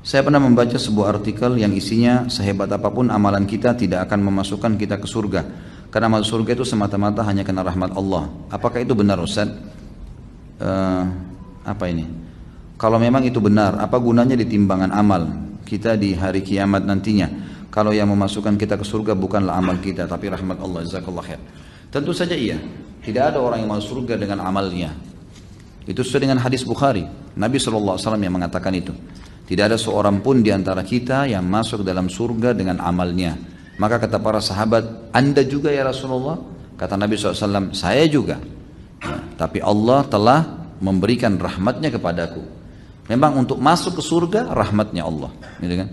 Saya pernah membaca sebuah artikel yang isinya sehebat apapun amalan kita tidak akan memasukkan kita ke surga. Karena masuk surga itu semata-mata hanya karena rahmat Allah. Apakah itu benar, Ustaz? Apa ini? Kalau memang itu benar, apa gunanya di timbangan amal kita di hari kiamat nantinya? Kalau yang memasukkan kita ke surga bukanlah amal kita, tapi rahmat Allah. Jazakallah khair. Tentu saja iya. Tidak ada orang yang masuk surga dengan amalnya. Itu sesuai dengan hadis Bukhari. Nabi SAW yang mengatakan itu. Tidak ada seorang pun di antara kita yang masuk dalam surga dengan amalnya. Maka kata para sahabat, Anda juga ya Rasulullah? Kata Nabi SAW, saya juga. Ya, tapi Allah telah memberikan rahmatnya kepadaku. Memang untuk masuk ke surga, rahmatnya Allah. Gitu kan?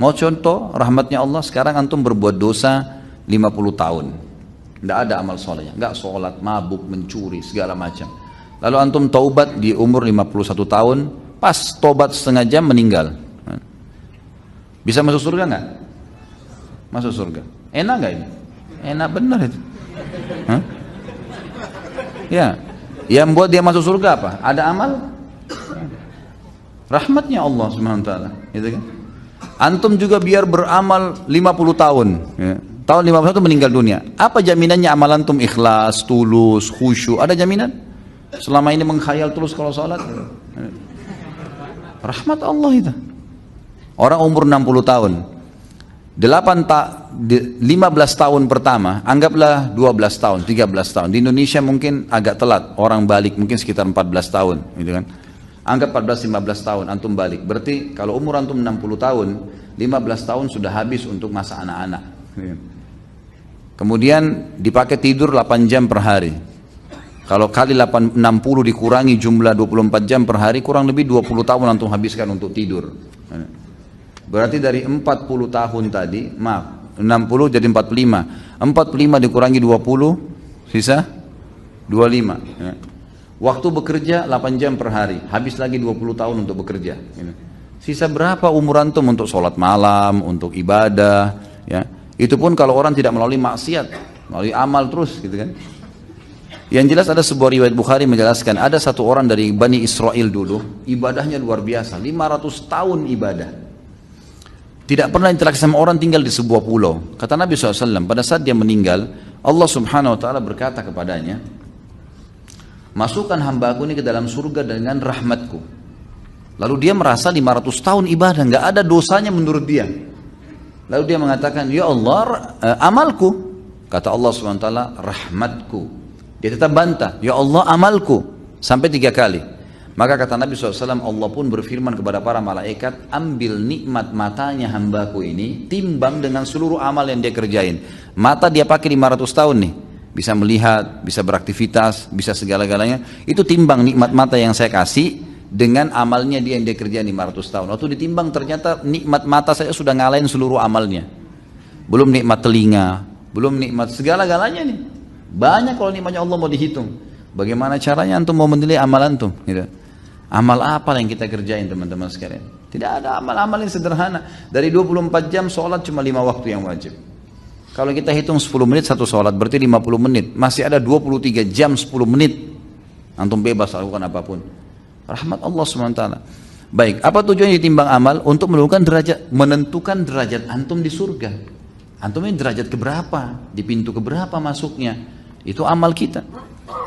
Mau contoh rahmatnya Allah, sekarang antum berbuat dosa 50 tahun. Tidak ada amal solehnya. Enggak sholat, mabuk, mencuri, segala macam. Lalu antum taubat di umur 51 tahun, pas tobat setengah jam meninggal. Bisa masuk surga enggak? Masuk surga. Enak enggak ini? Enak benar itu. Hah? Ya. Yang buat dia masuk surga apa? Ada amal? Rahmatnya Allah Subhanahu wa taala, gitu kan? Antum juga biar beramal 50 tahun, ya. Tahun 51 meninggal dunia. Apa jaminannya amal antum ikhlas, tulus, khusyuk? Ada jaminan? Selama ini mengkhayal terus kalau salat? Rahmat Allah itu. Orang umur 60 tahun. 15 tahun pertama, anggaplah 12 tahun, 13 tahun. Di Indonesia mungkin agak telat, orang balik mungkin sekitar 14 tahun, gitu kan. Anggap 14-15 tahun antum balik. Berarti kalau umur antum 60 tahun, 15 tahun sudah habis untuk masa anak-anak. Kemudian dipakai tidur 8 jam per hari. Kalau kali 60 dikurangi jumlah 24 jam per hari, kurang lebih 20 tahun antum habiskan untuk tidur. Berarti dari 40 tahun tadi, maaf, 60 jadi 45. 45 dikurangi 20, sisa 25. Ya. Waktu bekerja 8 jam per hari, habis lagi 20 tahun untuk bekerja. Sisa berapa umur antum untuk sholat malam, untuk ibadah, ya. Itu pun kalau orang tidak melalui maksiat, melalui amal terus, gitu kan. Yang jelas ada sebuah riwayat Bukhari menjelaskan, ada satu orang dari Bani Israel dulu, ibadahnya luar biasa, 500 tahun ibadah. Tidak pernah interaksi sama orang, tinggal di sebuah pulau. Kata Nabi SAW, pada saat dia meninggal, Allah Subhanahu wa ta'ala berkata kepadanya, masukkan hambaku ini ke dalam surga dengan rahmatku. Lalu dia merasa 500 tahun ibadah, nggak ada dosanya menurut dia. Lalu dia mengatakan, ya Allah, amalku. Kata Allah Subhanahu wa ta'ala, rahmatku. Dia tetap bantah, ya Allah, amalku. Sampai 3 kali. Maka kata Nabi SAW, Allah pun berfirman kepada para malaikat, ambil nikmat matanya hambaku ini, timbang dengan seluruh amal yang dia kerjain. Mata dia pakai 500 tahun nih, bisa melihat, bisa beraktivitas, bisa segala-galanya. Itu timbang nikmat mata yang saya kasih dengan amalnya dia yang dia kerjain 500 tahun. Waktu ditimbang ternyata nikmat mata saya sudah ngalahin seluruh amalnya. Belum nikmat telinga, belum nikmat segala-galanya nih. Banyak kalau nikmatnya Allah mau dihitung. Bagaimana caranya antum mau menilai amal antum? Gitu. Amal apa yang kita kerjain teman-teman sekalian? Tidak ada amal-amal yang sederhana. Dari 24 jam sholat cuma 5 waktu yang wajib. Kalau kita hitung 10 menit satu sholat berarti 50 menit. Masih ada 23 jam 10 menit. Antum bebas lakukan apapun. Rahmat Allah SWT. Baik, apa tujuannya ditimbang amal? Untuk menentukan derajat antum di surga. Antum ini derajat keberapa? Di pintu keberapa masuknya? Itu amal kita.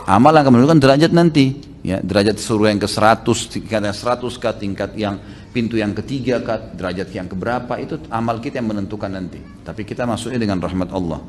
Amal akan menentukan derajat nanti, ya, derajat surga yang ke-100, tingkat yang 100 kah, tingkat yang pintu yang ketiga kah, derajat yang keberapa, itu amal kita yang menentukan nanti. Tapi kita masuknya dengan rahmat Allah.